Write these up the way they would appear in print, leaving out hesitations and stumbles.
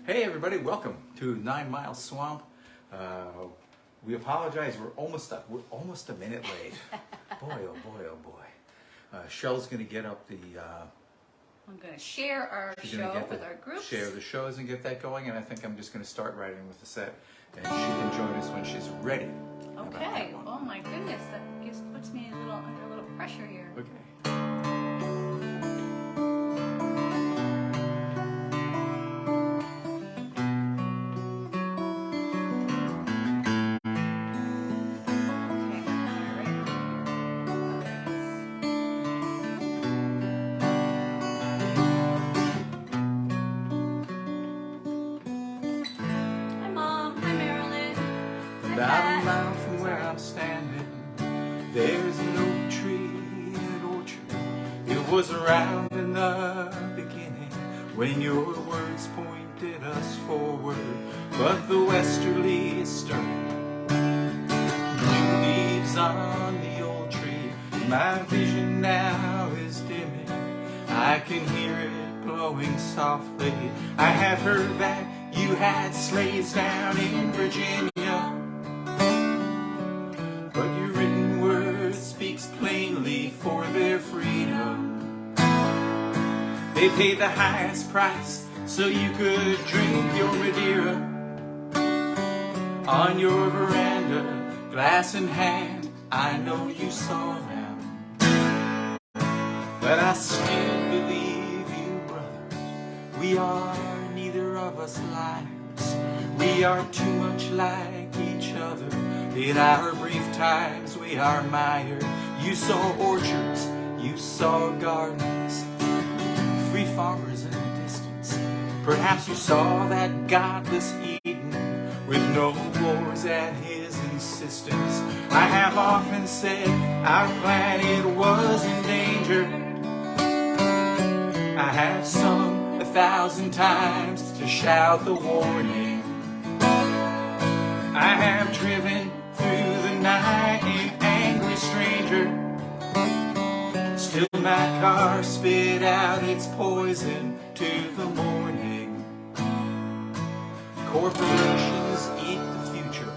Hey everybody, welcome to 9 Mile Swamp. We apologize, we're almost a minute late. Boy, oh boy, oh boy. Cheryl's gonna get up the... I'm gonna share our show with our groups. Share the shows and get that going, and I think I'm just gonna start writing with the set, and she can join us when she's ready. Okay, oh my goodness, that puts me under a little pressure here. Okay. About a mile from where I'm standing, there's an oak tree in an orchard. It was around in the beginning when your words pointed us forward, but the westerly is stirring. New leaves on the old tree, my vision now is dimming. I can hear it blowing softly. I have heard that you had slaves down in Virginia. But your written word speaks plainly for their freedom. They paid the highest price so you could drink your Madeira. On your veranda, glass in hand, I know you saw them. But I still believe you, brother. We are neither of us liars. We are too much like each other. In our brief times we are mired. You saw orchards, you saw gardens, free farmers in the distance. Perhaps you saw that godless Eden with no wars at his insistence. I have often said our planet was endangered. I have sung 1,000 times to shout the warning. I have driven through the night an angry stranger. Still my car spit out its poison to the morning. Corporations eat the future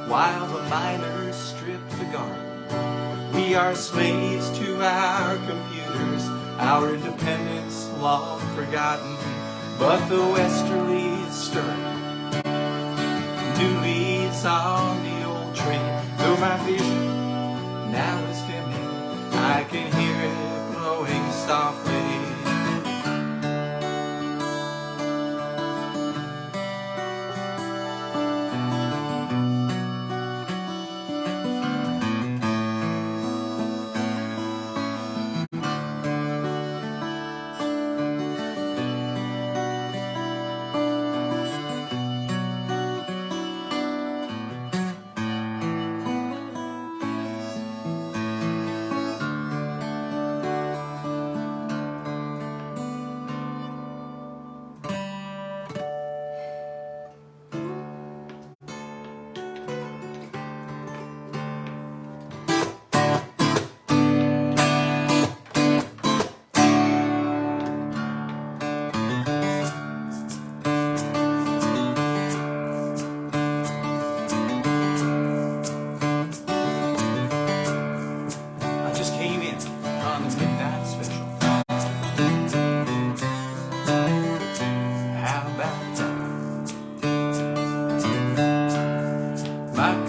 while the miners strip the garden. We are slaves to our computers, our independence long forgotten. But the westerly is stirring. New leaves on the old tree. Though my vision now is dimming, I can hear it blowing softly.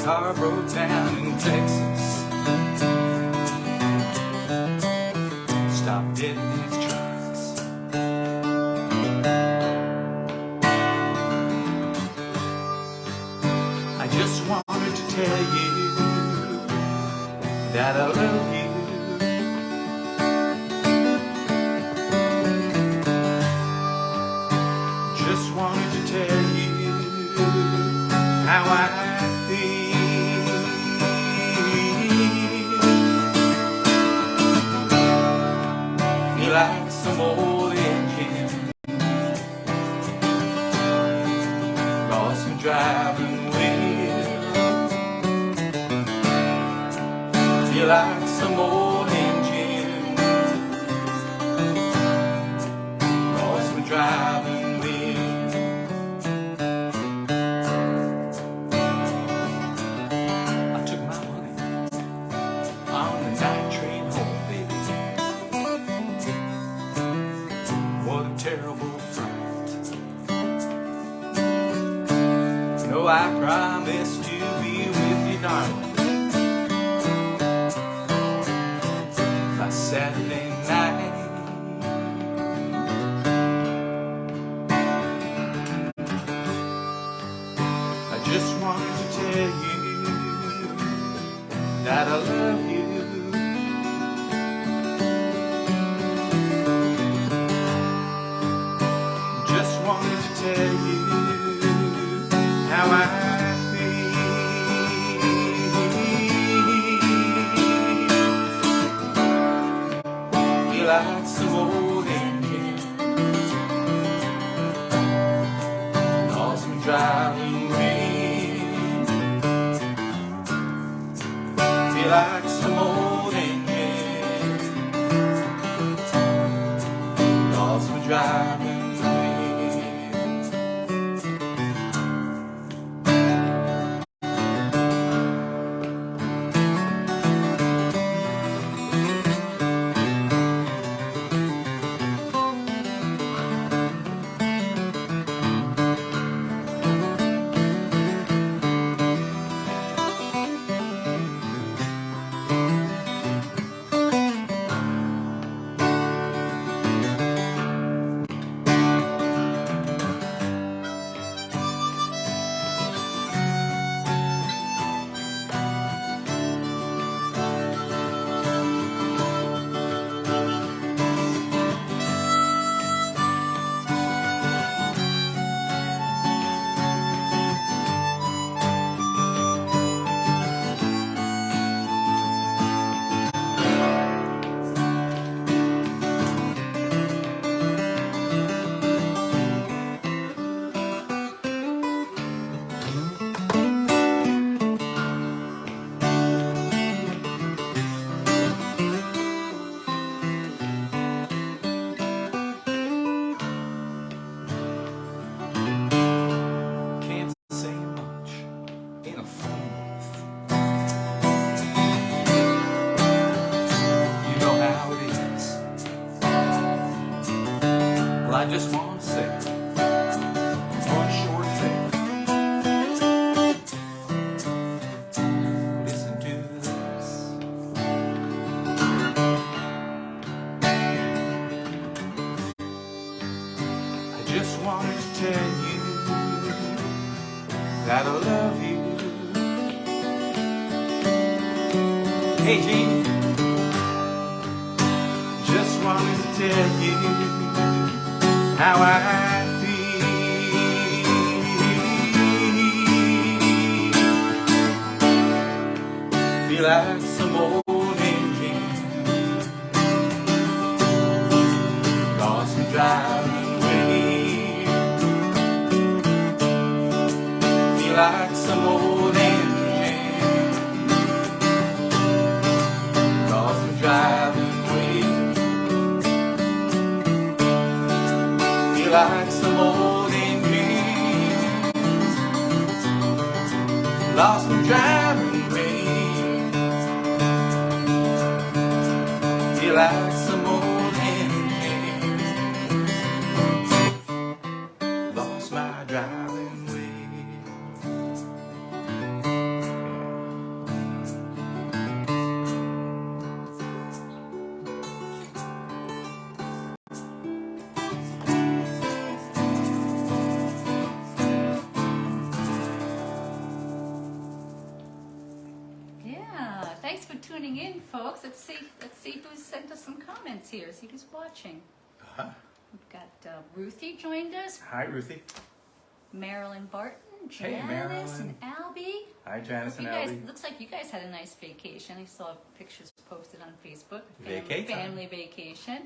Car broke down in Texas, stopped dead in its tracks. I just wanted to tell you that I love you. Just wanted to tell you how I feel. Like some old engine lost in driving wheel. Feel like some old engine lost in driving wheel. front. No, I promised to be with you, darling, by Saturday night. I just wanted to tell you that I love you. Just wanted to tell you how I feel like some old engine lost me driving rain. Feel like some old engine lost me driving. I just want to say one short thing. Listen to this. I just wanted to tell you that I love you. Hey, Gene. Just wanted to tell you how I feel like some old engine lost me driving away. Feel like some old engine lost me driving away. Feel like some old engine lost me driving away. Feel like some old engine lost my driving way. Thanks for tuning in, folks. Let's see who sent us some comments here. See who's watching. We've got Ruthie joined us. Hi, Ruthie. Marilyn Barton, Hey, Janice, Marilyn. and Albie. Hi, Janice and You guys, Albie. looks like you guys had a nice vacation. I saw pictures posted on Facebook. Vacay time. Family vacation.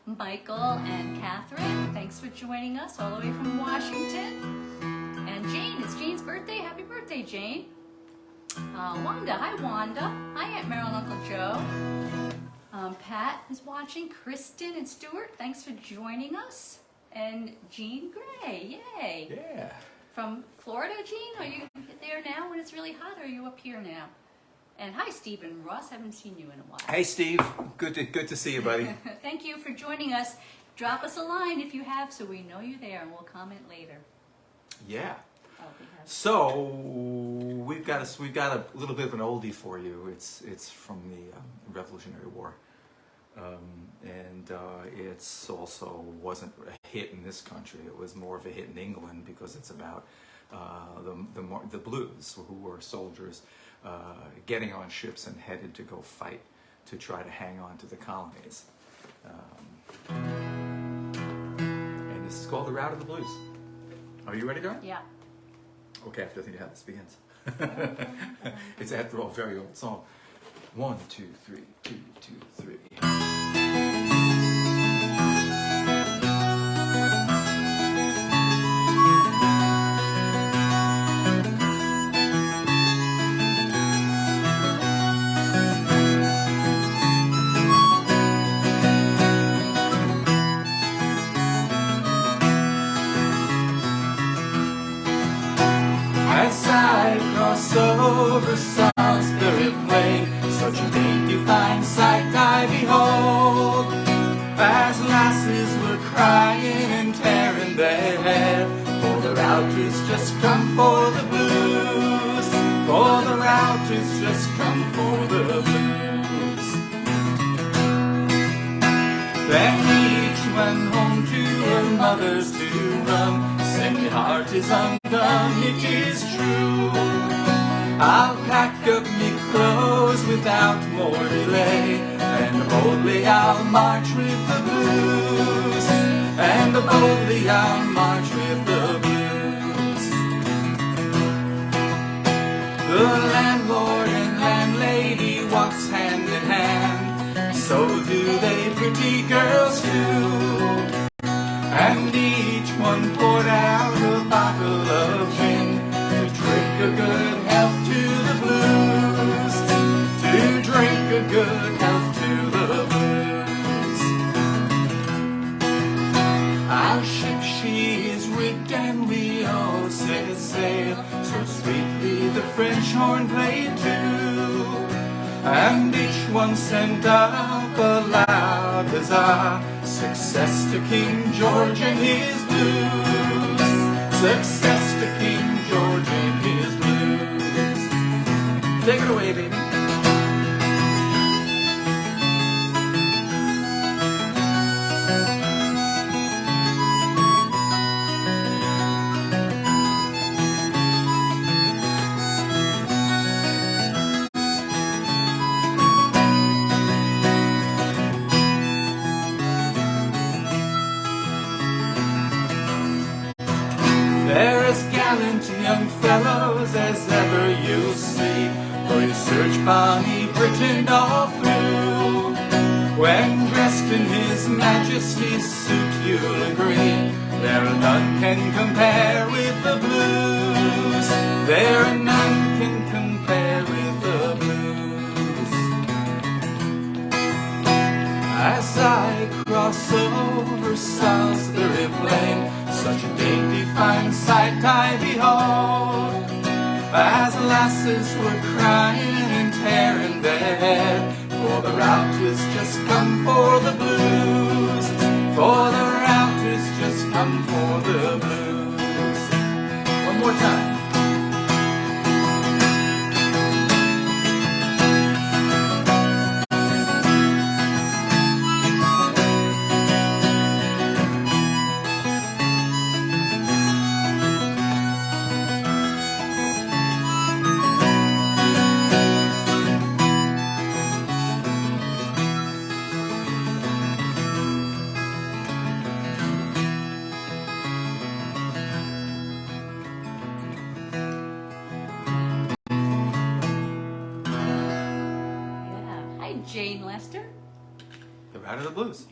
Michael and Catherine, thanks for joining us all the way from Washington. And Jane, it's Jane's birthday. Happy birthday, Jane. Wanda, hi Wanda. Hi Aunt Marilyn, Uncle Joe. Pat is watching. Kristen and Stuart, thanks for joining us. And Jean Gray, yay. Yeah. From Florida, Jean, are you there now when it's really hot, or are you up here now? And hi Stephen Ross, haven't seen you in a while. Hey, Steve. Good to see you, buddy. Thank you for joining us. Drop us a line if you have, so we know you're there, and we'll comment later. Yeah. Oh, we have. So we've got a little bit of an oldie for you. It's from the Revolutionary War, and it's also wasn't a hit in this country. It was more of a hit in England because it's about the blues, who were soldiers getting on ships and headed to go fight to try to hang on to the colonies. And this is called the Rout of the Blues. Are you ready, Darren? Yeah. Okay, I have to think how this begins. It's after all a very old song. 1, 2, 3, 2, 2, 3. As I cross over Salisbury Plain, such a dainty fine sight I behold, as lasses were crying and tearing their hair, for the rout is just come for the blues, for the rout is just come for the blues. Then each went home to her mother's to run, saying my heart is undone, it is true. I'll pack up me clothes without more delay, and boldly I'll march with the blues, and boldly I'll march with the blues. The landlord and landlady walks hand in hand, so do they pretty girls too. And each one poured out a bottle of gin to drink a good health to the blues, to drink a good health to the blues. Our ship she is rigged and we all set sail, so sweetly the French horn played too, and each one sent up a loud huzzah, success to King George and his blues, success to King George and his blues. Take it away, baby. They're as gallant young fellows as ever you'll see, for you search bonny Britain all through. When dressed in his majesty's suit you'll agree, there are none can compare with the blues, there are none can compare with the blues. As I cross over Salisbury Plain, such a dainty fine sight I behold, as lasses were crying and tearing their hair, for the rout is just come for the blues, for the rout is just come for the blues. One more time. Jane Lester. The Rout of the Blues.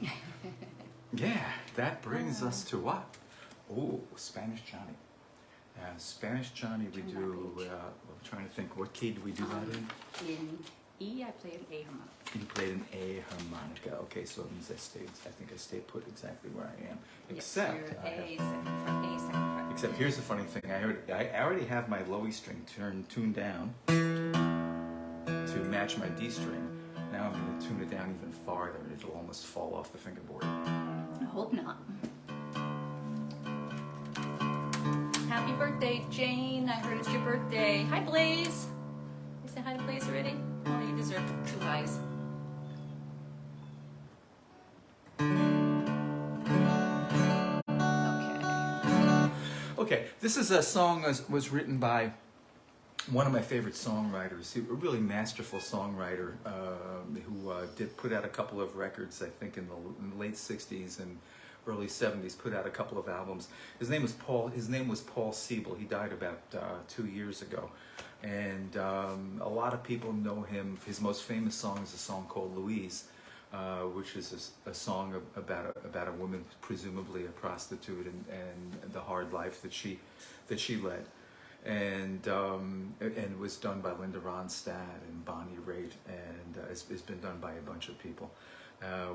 Yeah, that brings us to what? Oh, Spanish Johnny. Spanish Johnny we do, I'm trying to think, what key do we do that in? In E, I played A harmonica. You played an A harmonica. Okay, so it means I think I stayed put exactly where I am. Except, yes, A, second fret. Except here's the funny thing, I already have my low E string tuned down to match my D string. Now I'm going to tune it down even farther. It'll almost fall off the fingerboard. hope not. Happy birthday, Jane. I heard it's your birthday. Hi, Blaze. You say hi to Blaze already? Oh, you deserve 2 highs. Okay, this is a song that was written by one of my favorite songwriters, a really masterful songwriter who did put out a couple of records, I think, in the late '60s and early '70s. Put out a couple of albums. His name was Paul Siebel. He died about 2 years ago, and a lot of people know him. His most famous song is a song called "Louise," which is a song about a woman, presumably a prostitute, and the hard life that she led. And it was done by Linda Ronstadt and Bonnie Raitt, and it's been done by a bunch of people.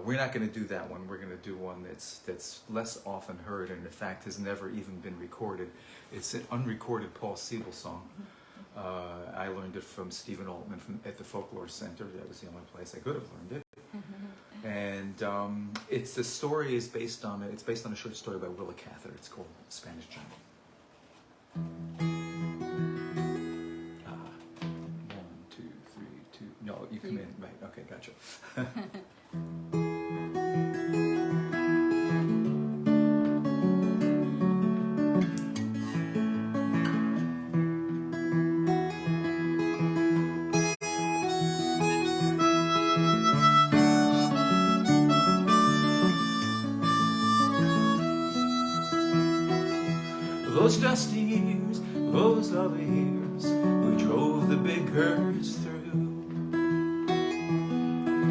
We're not going to do that one. We're going to do one that's less often heard, and in fact has never even been recorded. It's an unrecorded Paul Siebel song. I learned it from Stephen Altman at the Folklore Center. That was the only place I could have learned it. And the story is based on a short story by Willa Cather. It's called Spanish Jungle. 1, 2, 3, 2. No, you come in. Right. Okay, gotcha. Those dusty years, those other years, we drove the big herds through.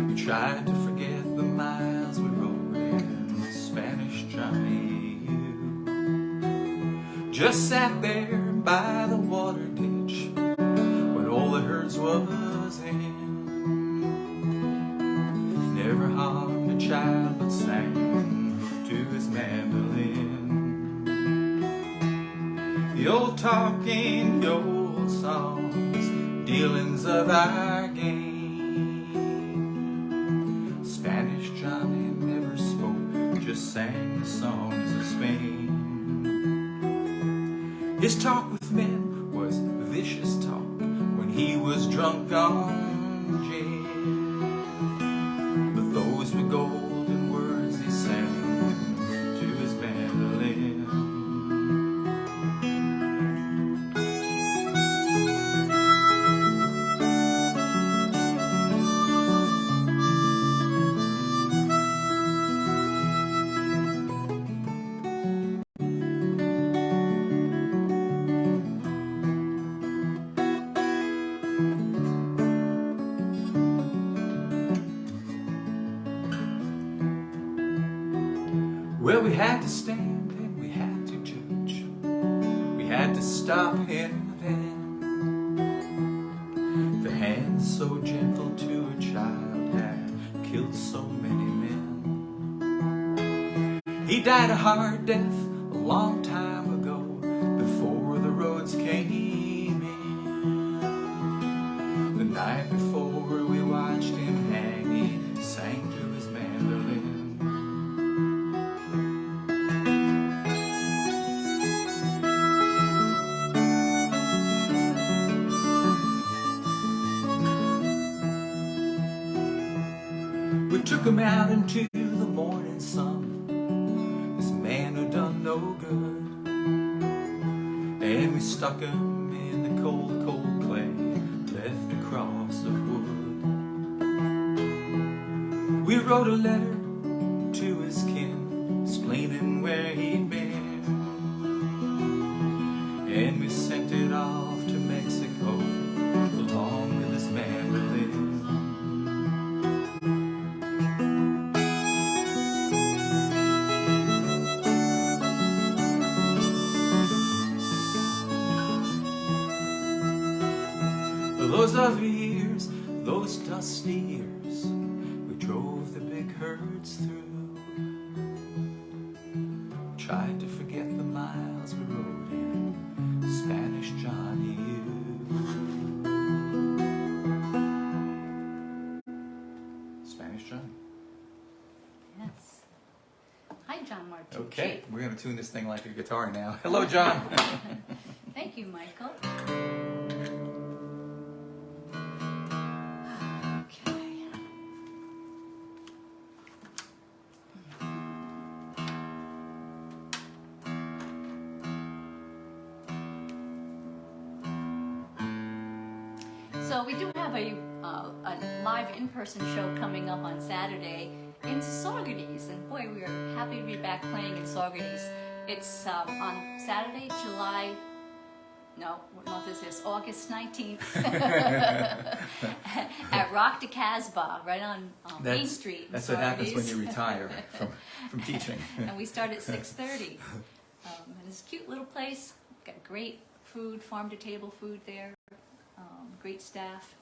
We tried to forget the miles we rode in Spanish Johnny. You just sat there by the water ditch when all the herds was in. Never harmed a child but sang to his mandolin. The old talking, the old songs, dealings of our game. Spanish Johnny never spoke, just sang the songs of Spain. His talk with men was vicious talk when he was drunk on gin. But those were golden words he sang to his mandolin. Well, we had to stand and we had to judge. We had to stop and then. The hand so gentle to a child had killed so many men. He died a hard death a long time ago, before the roads came in. The night before we watched him hang, he sang to his mandolin. We took him out into the morning sun, this man who done no good. And we stuck him in the cold, cold clay, left across the wood. We wrote a letter to his kin, explaining where he'd been. And we sent it off to Mexico, along with his mandolin. Those other years, those dusty years, we drove the big herds through. Tried to forget the miles we rode in Spanish Johnny. Spanish Johnny. Yes. Hi, going to tune this thing like a guitar now. Hello, John. Thank you, Michael. Okay. So we do have a live in-person show coming up on Saturday in Saugerties, and boy, we are happy to be back playing in Saugerties. It's on Saturday, what month is this? August 19th at Rock de Casbah, right on Main Street. That's what happens when you retire from teaching. And we start at 6:30. And it's a cute little place. Got great food, farm-to-table food there. Great staff.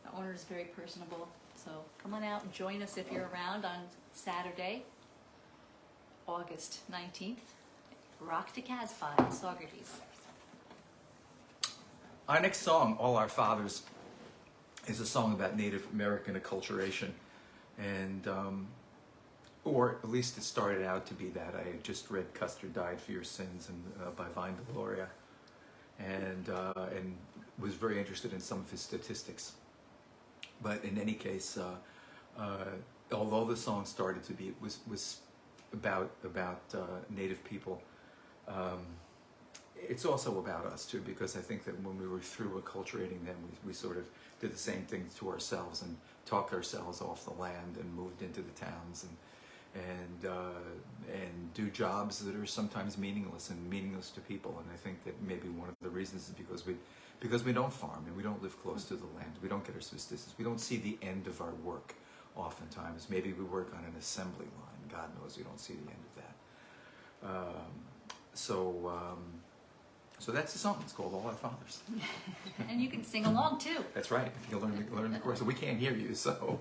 The owner is very personable. So come on out and join us if you're around on Saturday, August 19th. Rock de Casbah in Saugerties. Our next song, All Our Fathers, is a song about Native American acculturation. And, or at least it started out to be that. I had just read Custer Died for Your Sins by Vine Deloria, and was very interested in some of his statistics. But in any case, although the song started to be, was about Native people, it's also about us too, because I think that when we were through acculturating them, we sort of did the same thing to ourselves and talked ourselves off the land and moved into the towns and do jobs that are sometimes meaningless to people. And I think that maybe one of the reasons is because we don't farm and we don't live close to the land. We don't get our subsistence. We don't see the end of our work oftentimes. Maybe we work on an assembly line. God knows we don't see the end of that. So that's the song. It's called All Our Fathers. And you can sing along too. That's right. If you learn the chorus. So we can't hear you, so...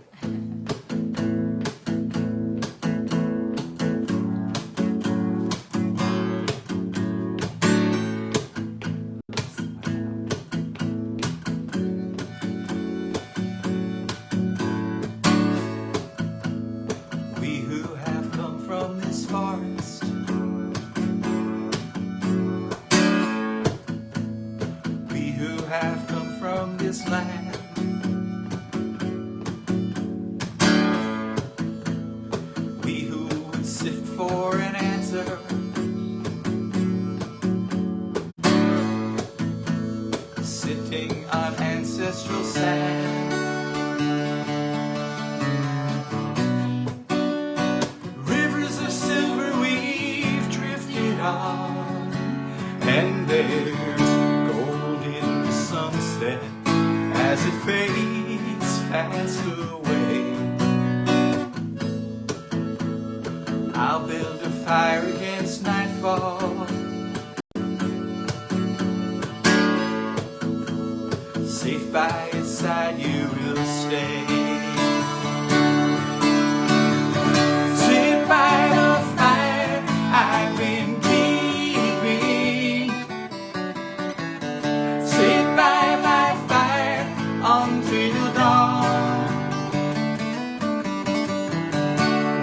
have come from this land. We who would sift for an answer, sitting on ancestral sand. Rivers of silver we've drifted on, and there's sunset as it fades fast away. I'll build a fire against nightfall, safe by its side you will stay. Sit by the fire I've been keeping, sit by my fire until dawn,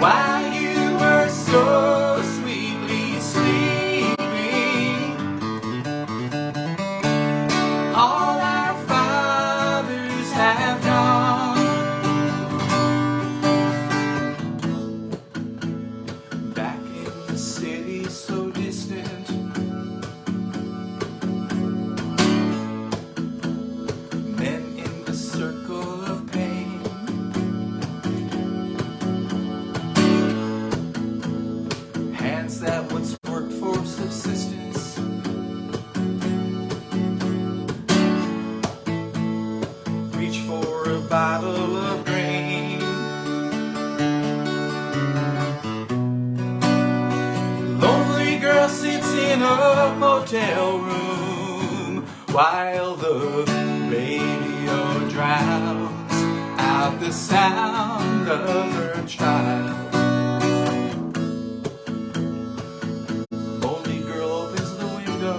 while you were so sweetly sleeping. All our fathers have gone, back in the city so distant. Men in the circle of pain, hands that once worked for subsistence, reach for a bottle of grain. Lonely girl sits in a motel room while the radio drowns out the sound of her child. Only girl opens the window,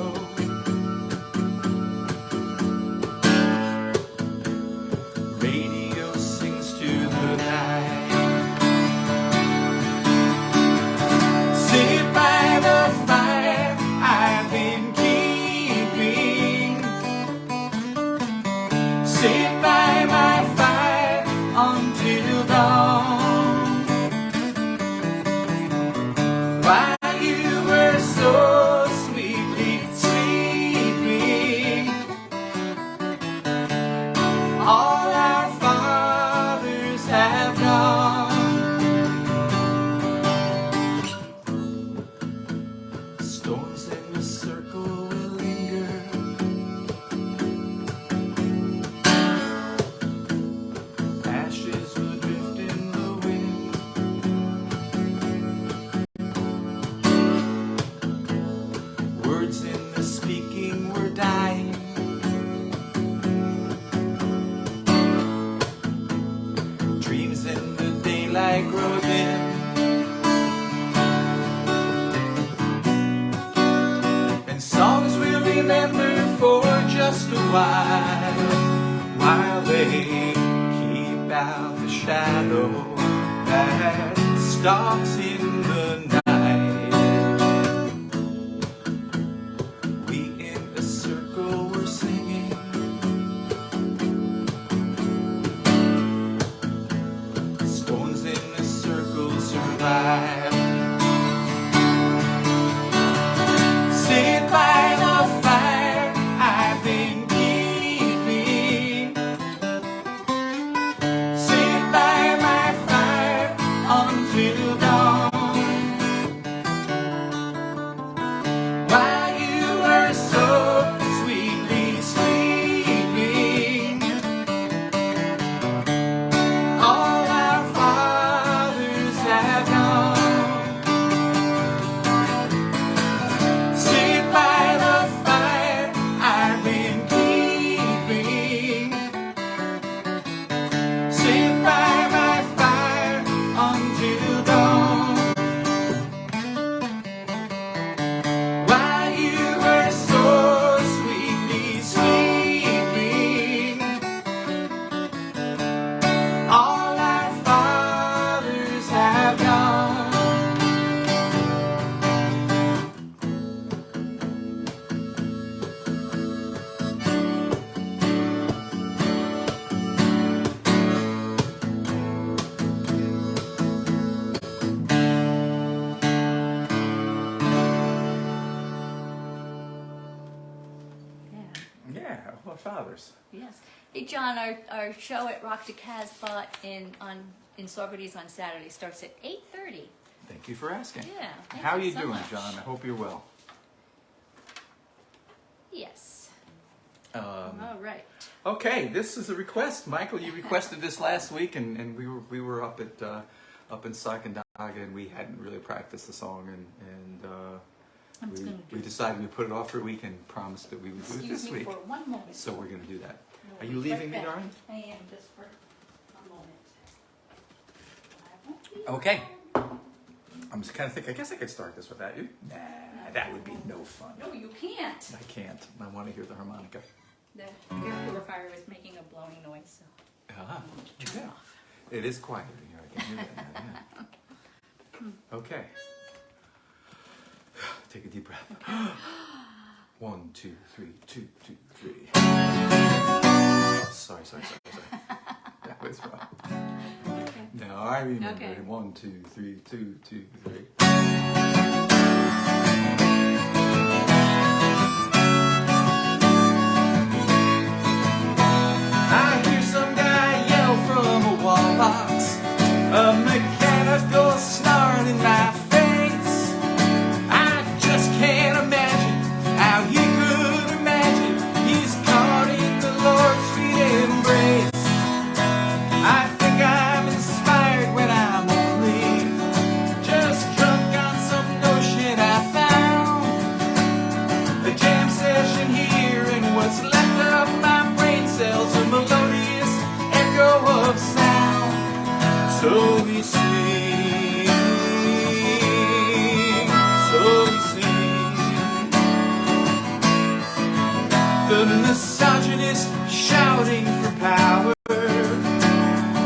radio sings to the night. Sit by the circle will linger. Ashes will drift in the wind. Words in the speaking were dying. Dreams in the daylight grow dim. And songs we'll remember for just a while they keep out the shadow that stalks in the night. We in a circle were singing. Stones in a circle survive. Sit by the fire I've been keeping. Sit by my fire until dawn. While you were so sweetly sleeping, all our fathers have gone. Sit by the fire I've been keeping. Sit by my fire until dawn. While you were so sweetly sleeping, all our fathers have gone. Yeah. Yeah, all our fathers. Yes. Hey, John, our show at Rock to Casbah in Socrates on Saturday starts at 8:30. Thank you for asking. Yeah. Thank How you so doing, much. John? I hope you're well. Yes. Um, All right. okay, this is a request, Michael. You requested this last week, and we were up at up in Sakandaga, and we hadn't really practiced the song, and I'm just gonna do we decided to put it off for a week and promised that we would do it Excuse this me week. for one moment. So we're going to do that. We'll Are be you leaving right me, back. darling? I am, just for a moment. I won't be Okay. long. I'm just kind of thinking, I guess I could start this without you. Nah, that would be no fun. No, you can't. I can't. I want to hear the harmonica. The air purifier is making a blowing noise, so Ah, I want to turn it yeah. off. It is quiet in here. I can hear that now, yeah. Okay. Take a deep breath. 1, 2, 3, 2, 2, 3. Oh, sorry. That was wrong. Okay. No, I remember. Okay. 1, 2, 3, 2, 2, 3. I hear some guy yell from a wall box, a mechanical snarl in my face. I just can't imagine how he could imagine he's caught in the Lord's sweet embrace. I think I'm inspired when I'm only just drunk on some notion I found. A jam session here, and what's left of my brain cells, a melodious echo of sound. So we sing, so we sing. The misogynist shouting for power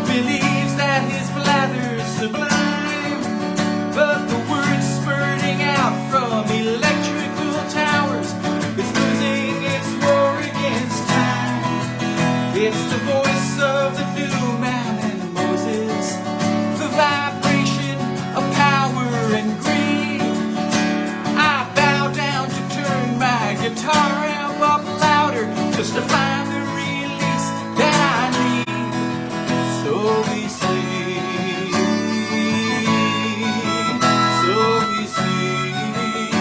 believes that his blather's sublime, but the words spurting out from electrical towers is losing its war against time. It's the voice of the new man and Moses, the vibration of power and greed. I bow down to turn my guitar amp up louder just to find the release that I need. So we sing, so we sing.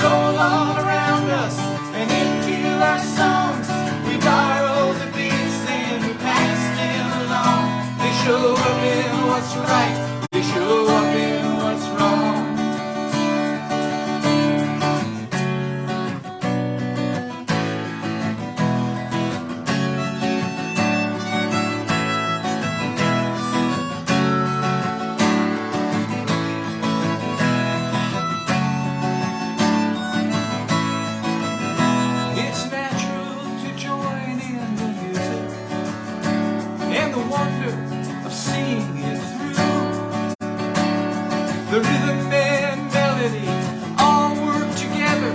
roll all around us and into our songs. We borrow the beats and we pass them along. They show up in what's right, they show up in what's wrong. It's natural to join in the music and the wonder of seeing it through. The rhythm and melody all work together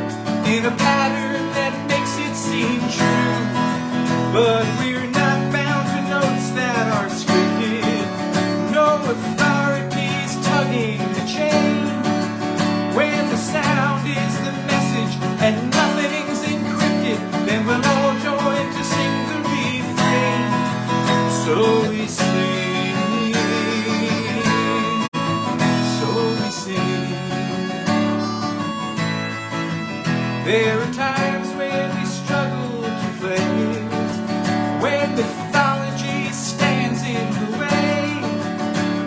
in a pattern that makes it seem true. But we're not bound to notes that are scripted. No authorities tugging the chain. When the sound is the message and nothing's encrypted, then we'll all join to sing the refrain. So we sing, so we sing. There are times when we struggle to play, when mythology stands in the way,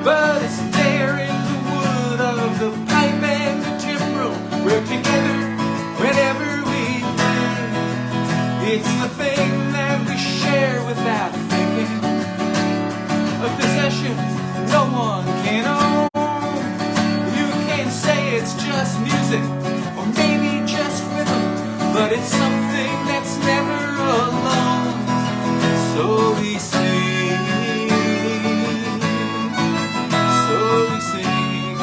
but it's there in the wood of the pipe and the timbrel. We're together whenever we play. It's the thing that we share without thinking, a possession no one can own. You can say it's just music, or maybe just rhythm, but it's something that's never alone. So we sing, so we sing.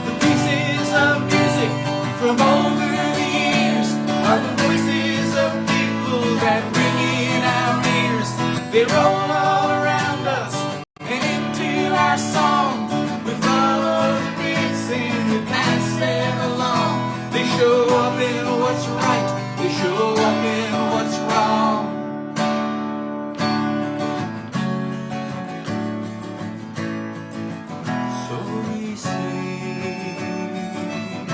The pieces of music from over the years are the voices of people that ring in our ears. They roll all around us and into our song. We follow the beats and we pass them along. They show up in what's right, they show up in what's wrong. So we sing,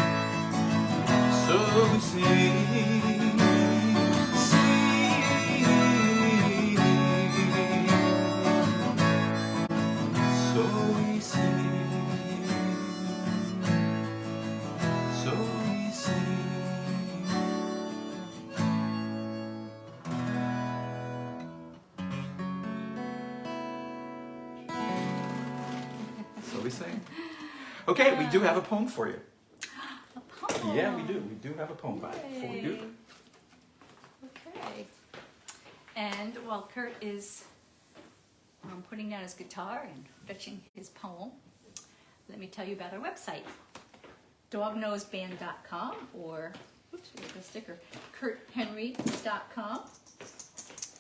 so we sing, sing. So we sing, so we sing. So we sing. Okay, we do have a poem for you. A poem. Yeah, we do. We do have a poem by for you. Yay. Okay. And while Kurt is putting down his guitar and fetching his poem, let me tell you about our website, dognoseband.com, or, oops, we have a sticker, kurthenry.com.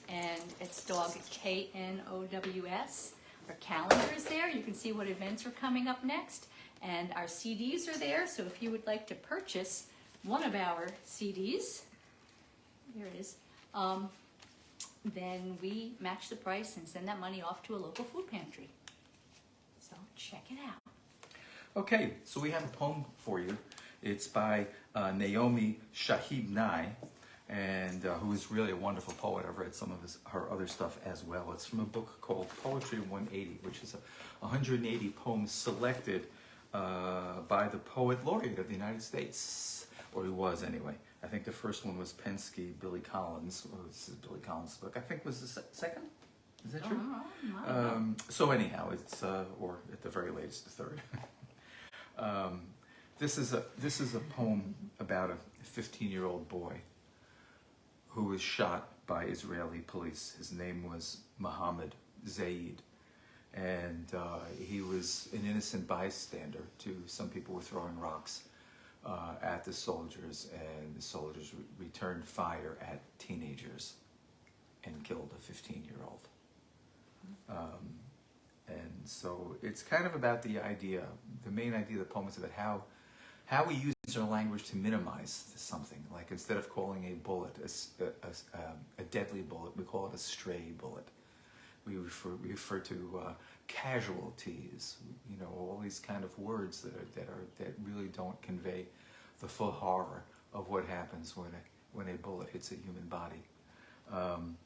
And it's dog KNOWS. Our calendar is there. You can see what events are coming up next. And our CDs are there. So if you would like to purchase one of our CDs, here it is, then we match the price and send that money off to a local food pantry. So check it out. Okay, so we have a poem for you. It's by Naomi Shihab, and who is really a wonderful poet. I've read some of her other stuff as well. It's from a book called Poetry 180, which is 180 poems selected by the poet laureate of the United States, or he was anyway. I think the first one was Penske, Billy Collins. Oh, this is Billy Collins' book. I think was the second. Is that true? So anyhow, it's or at the very latest, the third. This is a poem about a 15-year-old boy who was shot by Israeli police. His name was Mahammad, Zeid, and he was an innocent bystander to some people were throwing rocks at the soldiers, and the soldiers returned fire at teenagers and killed a 15-year-old. And so it's kind of about the main idea of the poem is about how we use our language to minimize something. Like instead of calling a bullet a deadly bullet, we call it a stray bullet. We refer to casualties. You know, all these kind of words that really don't convey the full horror of what happens when a bullet hits a human body.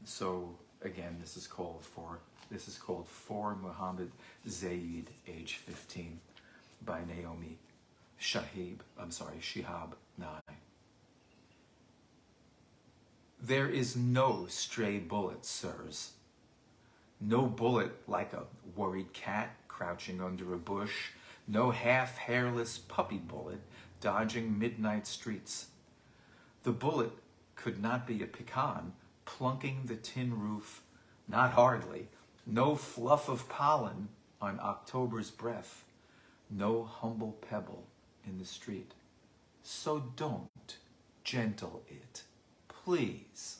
So again, this is called for Muhammad Zeid, age 15, by Naomi, Shihab 9. There is no stray bullet, sirs. No bullet like a worried cat crouching under a bush. No half-hairless puppy bullet dodging midnight streets. The bullet could not be a pecan plunking the tin roof, not hardly. No fluff of pollen on October's breath. No humble pebble in the street. So don't gentle it, please.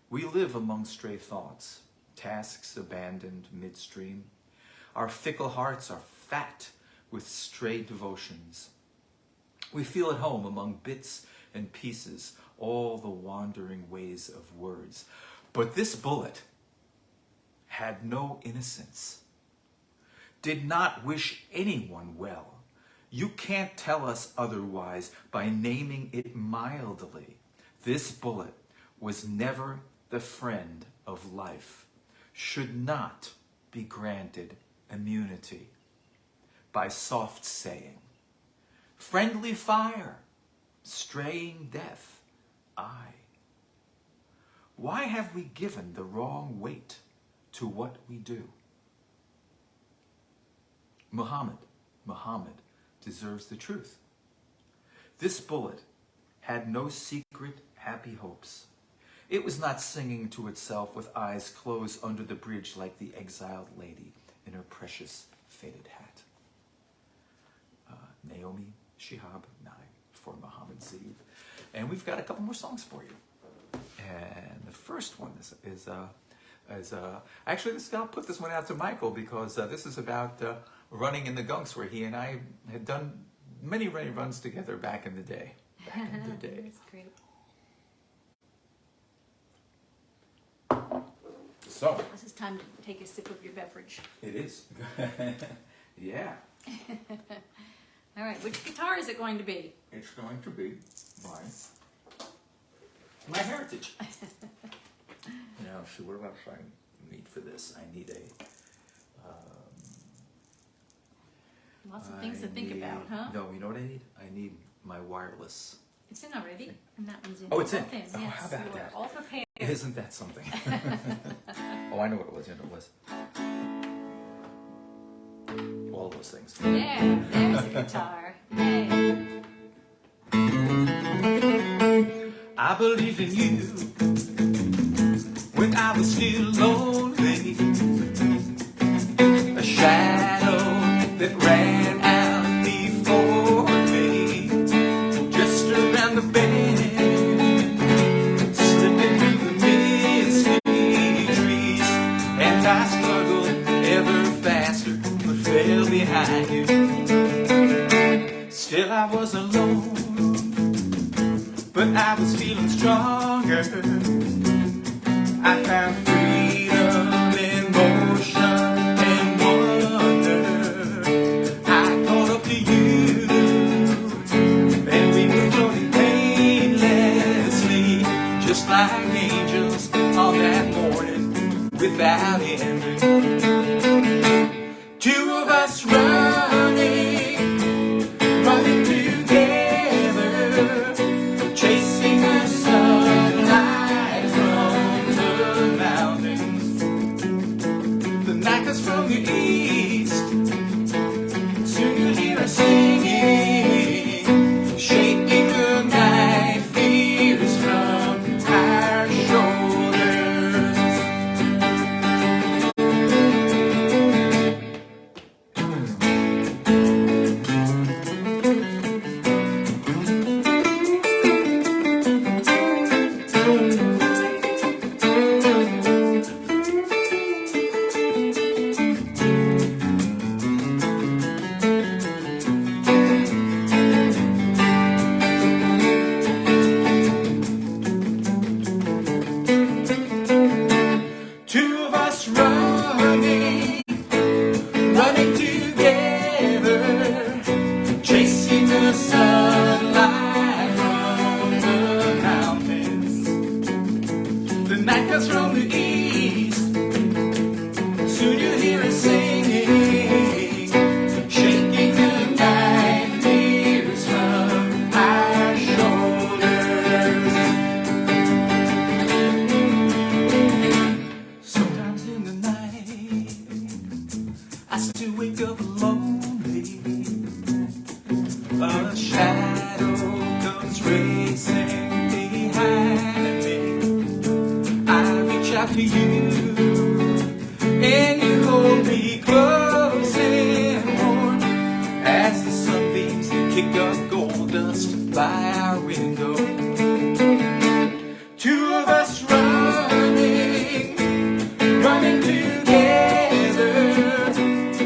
We live among stray thoughts, tasks abandoned midstream. Our fickle hearts are fat with stray devotions. We feel at home among bits and pieces, all the wandering ways of words. But this bullet had no innocence, did not wish anyone well. You can't tell us otherwise by naming it mildly. This bullet was never the friend of life, should not be granted immunity by soft saying. Friendly fire, straying death, aye. Why have we given the wrong weight to what we do? Muhammad deserves the truth. This bullet had no secret happy hopes. It was not singing to itself with eyes closed under the bridge like the exiled lady in her precious faded hat. Naomi, Shihab 9, for Muhammad Zeid. And we've got a couple more songs for you. And the first one is actually, I'll put this one out to Michael because this is about running in the gunks, where he and I had done many runs together back in the day. That's great. So this is time to take a sip of your beverage. it is. Yeah. All right, which guitar is it going to be? It's going to be my heritage. Now, what about if I need for this? I need Lots of things to think about, huh? No, you know what I need? I need my wireless. It's in already, and that one's in. Oh, it's in. Both Oh, yes, how about you are that? all prepared. Isn't that something? Oh, I know what it was. All those things. Yeah, there's a guitar. Yay. I believed in you when I was still lonely. A shadow that ran out before me, just around the bend, slipping through the misty trees, and I struggled ever faster, but fell behind you. Still I was alone, but I was feeling stronger. I found freedom in motion and wonder. I caught up to you, and we were floating painlessly, just like angels on that morning without end. Two of us running together, chasing the sunlight from the mountains. The night comes from the east, soon you'll hear us singing, shaking the night fears from our shoulders. to you, and you hold me close and warm as the sunbeams kick up gold dust by our window. Two of us running together,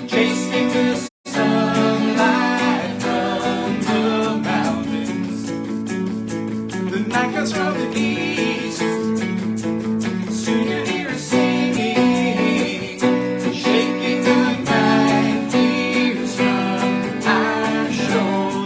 chasing the sunlight from the mountains. The night comes from the east, soon you'll hear us singing, shaking the night tears from our shoulders.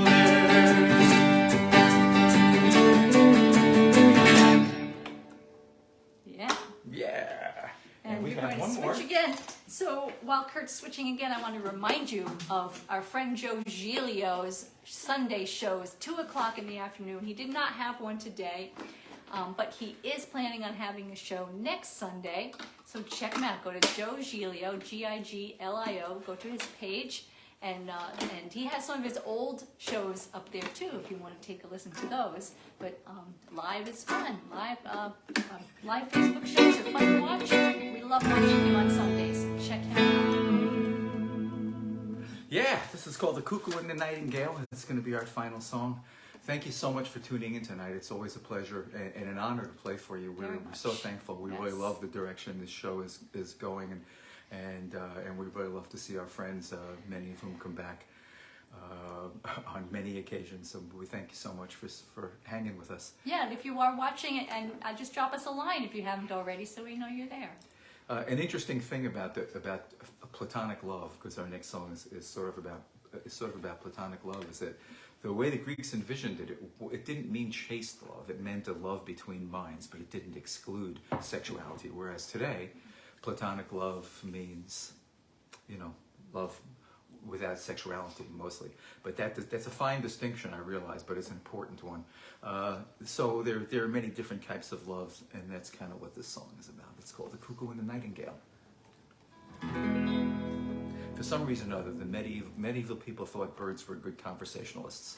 Yeah. Yeah. And we we're got going one to more. switch again. So while Kurt's switching again, I want to remind you of our friend Joe Giglio's Sunday shows, 2 o'clock in the afternoon. He did not have one today, but he is planning on having a show next Sunday. So check him out. Go to Joe Giglio, Giglio. Go to his page, and he has some of his old shows up there too, if you want to take a listen to those. But live is fun. Live Facebook shows are fun to watch. We love watching him on Sundays. Check him out. Yeah, this is called the Cuckoo and the Nightingale. It's going to be our final song. Thank you so much for tuning in tonight. It's always a pleasure and an honor to play for you. We're so thankful. We really love the direction this show is going, and we really love to see our friends, many of whom come back on many occasions. So we thank you so much for hanging with us. Yeah, and if you are watching it, and just drop us a line if you haven't already, so we know you're there. An interesting thing about platonic love, because our next song is sort of about platonic love, is that the way the Greeks envisioned it, it didn't mean chaste love. It meant a love between minds, but it didn't exclude sexuality. Whereas today, platonic love means, love without sexuality mostly. But that's a fine distinction, I realize, but it's an important one. So there are many different types of love, and that's kind of what this song is about. It's called The Cuckoo and the Nightingale. For some reason or other, the medieval people thought birds were good conversationalists.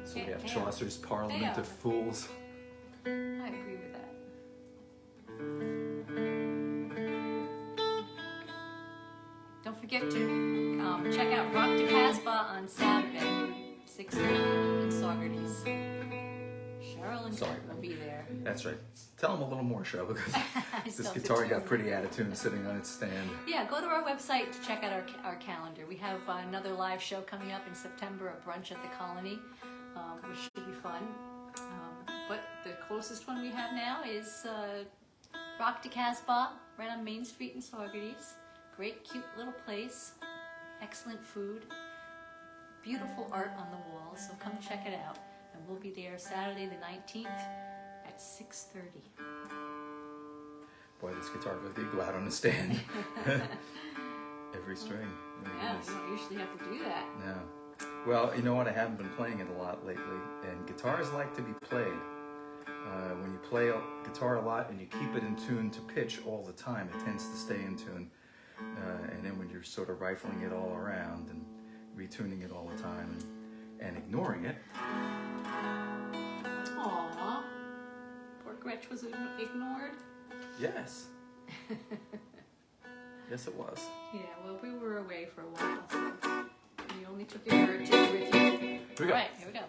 So we have Chaucer's Parliament of Fools. I agree with that. Don't forget to check out Rock to Casbah on Saturday, 6:30 in Saugerties. Cheryl and Zeid will be there. That's right. Tell them a little more, Cheryl, because this guitar got pretty out of tune sitting on its stand. Yeah, go to our website to check out our calendar. We have another live show coming up in September, a brunch at the Colony, which should be fun. But the closest one we have now is Rock to Casbah, right on Main Street in Saugerties. Great, cute little place. Excellent food. Beautiful art on the walls, so come check it out. And we'll be there Saturday the 19th at 6:30. Boy, this guitar did go out on the stand. Every string. Yeah, you don't usually have to do that. No. Well, you know what? I haven't been playing it a lot lately, and guitars like to be played. When you play a guitar a lot and you keep it in tune to pitch all the time, it tends to stay in tune. And then when you're sort of rifling it all around and retuning it all the time and ignoring it. Aww. Poor Gretch was ignored. Yes. Yes, it was. Yeah, well, we were away for a while, so we only took your heritage with you. Here we go. All right, here we go.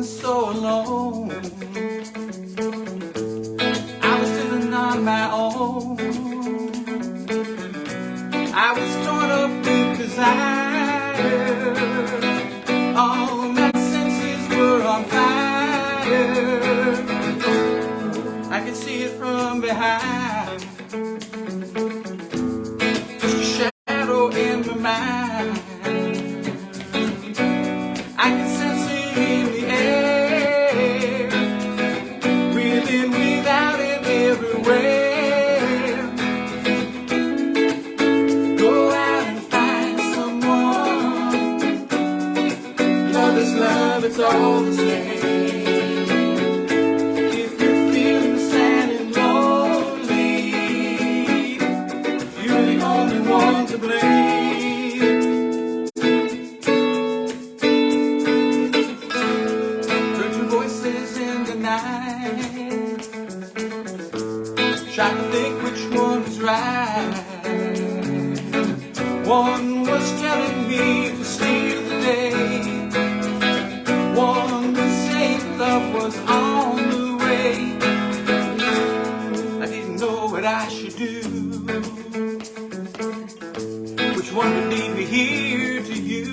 So alone, I was living on my own. I was torn up with desire. All my senses were on fire. I could see it from behind, just a shadow in my mind. I could sense it in the air, within, without, and everywhere. Go out and find someone. Love is love. love, it's all the same. If you're feeling sad and lonely, you're the only one to blame. Heard your voices in the night, tried to think which one was right. One was telling me to steal the day, one was saying love was on the way. I didn't know what I should do, which one would lead me here to you.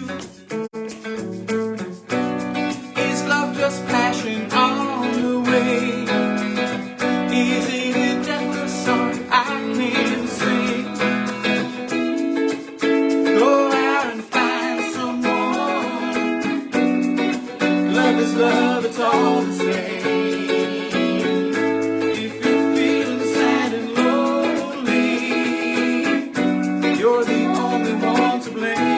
Is love just passion on the way? Is it a deathless song I can sing? Go out and find someone. Love is love, it's all the same. If you're feeling sad and lonely, you're the only one to blame.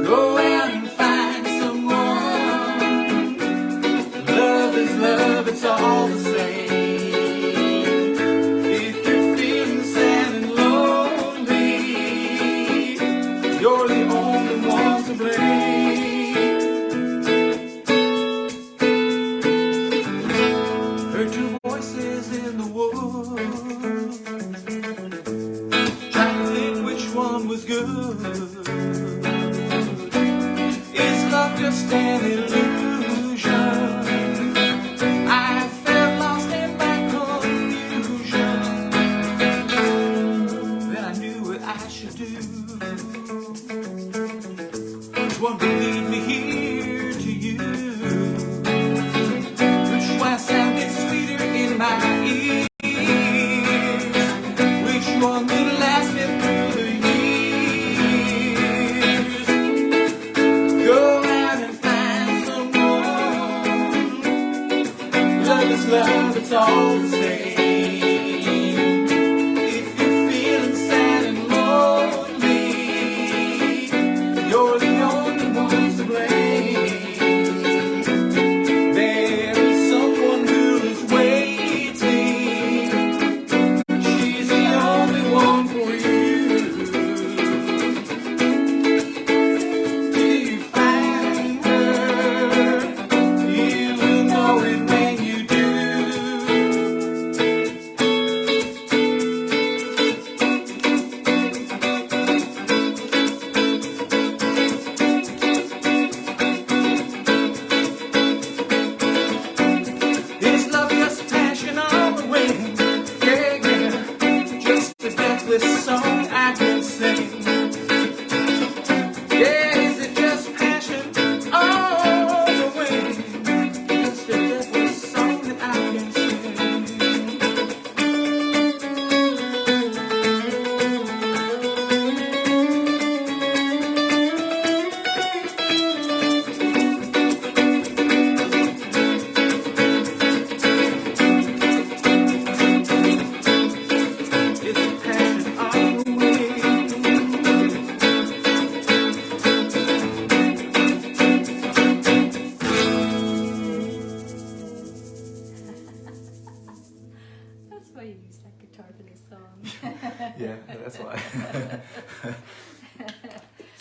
Go out and find someone. Love is love, it's all the same. If you're feeling sad and lonely, you're the only one to blame. Heard your voices in the woods, trying to think which one was good. Is love just an illusion? I felt lost in my confusion. Then I knew what I should do. Which one would lead me here to you? Which one sounded sweeter in my ears? Which one would last me through the years? Go out and find someone. Love is love, it's all the same. If you're feeling sad and lonely, you're the only one to blame. There is someone who is waiting. She's the only one for you. Till you find her, you will know it when you do. Is love just passion on the wing? Yeah, yeah, just a deathless song I can sing. Yeah, is it just passion on the wing? Just a deathless song that I can sing. It's passion on the wing. That's why you use that guitar for this song. Yeah, that's why.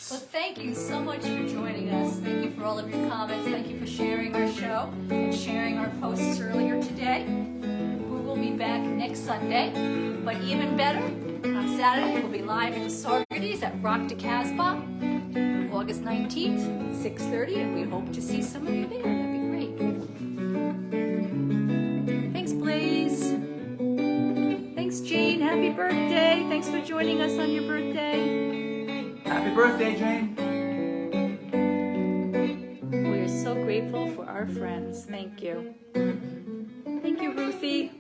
Well, thank you so much for joining us. Thank you for all of your comments. Thank you for sharing our show and sharing our posts earlier today. We will be back next Sunday, but even better, on Saturday we'll be live in Saugerties at Rock de Casbah, August 19th, 6:30, and we hope to see some of you there. That'd be great. for joining us on your birthday. Happy birthday, Jane. We are so grateful for our friends. Thank you. Thank you, Ruthie.